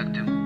Exactement.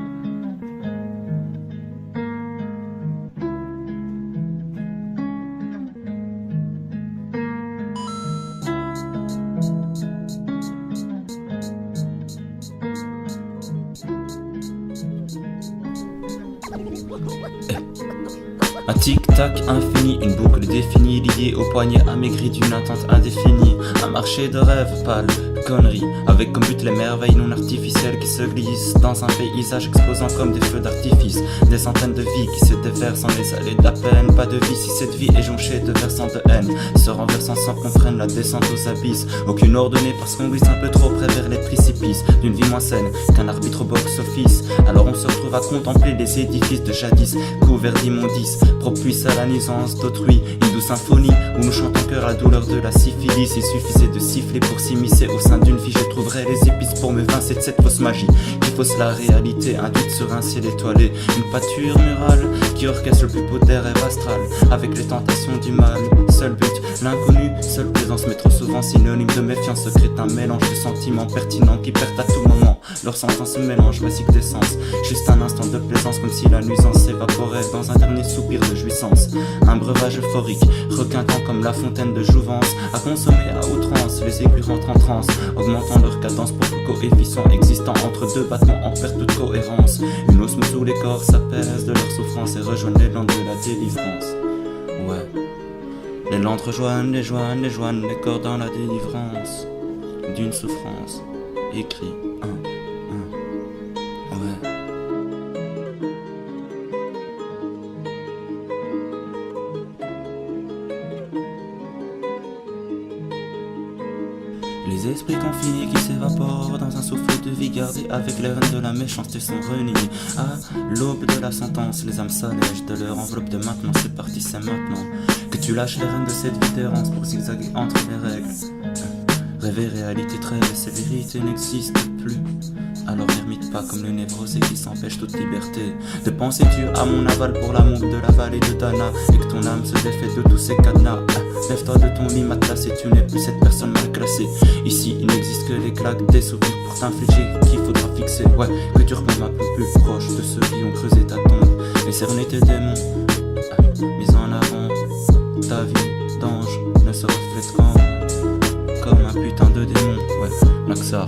Un tic-tac infini, une boucle définie, liée au poignet amaigri d'une attente indéfinie. Un marché de rêves pâle, conneries, avec comme but les merveilles non artificielles qui se glissent dans un paysage explosant comme des feux d'artifice. Des centaines de vies qui se déversent en les allées de la peine. Pas de vie si cette vie est jonchée de versants de haine, se renversant sans qu'on freine la descente aux abysses. Aucune ordonnée parce qu'on glisse un peu trop près vers les précipices d'une vie moins saine qu'un arbitre au box-office. Alors on se retrouve à contempler les édifices de jadis, couverts d'immondices, propice à la nuisance d'autrui. Une douce symphonie où nous chantons en chœur la douleur de la syphilis. Il suffisait de siffler pour s'immiscer au sein d'une vie. Je trouverai les épices pour me vincer de cette fausse magie qui fausse la réalité, induite sur un ciel étoilé. Une pâture murale qui orchestre le plus beau des rêves astral, avec les tentations du mal. Seul but, l'inconnu, seule présence, mais trop souvent synonyme de méfiance. Se crée un mélange de sentiments pertinents qui perdent à tout moment leur sentence se mélange, basique d'essence. Juste un instant de plaisance, comme si la nuisance s'évaporait dans un dernier soupir de jouissance. Un breuvage euphorique, requinquant comme la fontaine de jouvence, à consommer à outrance. Les aigus rentrent en transe, augmentant leur cadence pour le coefficient existant entre deux battements en perte de cohérence. Une osmose sous les corps s'apaise de leur souffrance et rejoignent les landes de la délivrance. Ouais. Les landes rejoignent, les joignent, les joignent, les corps dans la délivrance d'une souffrance. Écrit ouais. Les esprits confinés qui s'évaporent dans un souffle de vie gardé avec les rênes de la méchanceté sont reniés. À l'aube de la sentence, les âmes s'allègent de leur enveloppe de maintenant. C'est parti, c'est maintenant que tu lâches les rênes de cette vie d'errance pour zigzaguer entre les règles. Rêver, réalité, trêve, ces vérités n'existent plus. Alors n'ermite pas comme le névrosé qui s'empêche toute liberté de penser Dieu à mon aval pour l'amour de la vallée de Dana, et que ton âme se défait de tous ces cadenas. Lève-toi de ton lit matelassé, tu n'es plus cette personne mal classée. Ici il n'existe que les claques des souvenirs pour t'infliger qu'il faudra fixer. Ouais, que tu remontes un peu plus proche de ceux qui ont creusé ta tombe et cerné tes démons. Mis en avant, ta vie d'ange ne se reflète qu'en comme un putain de démon. Ouais, Naxar.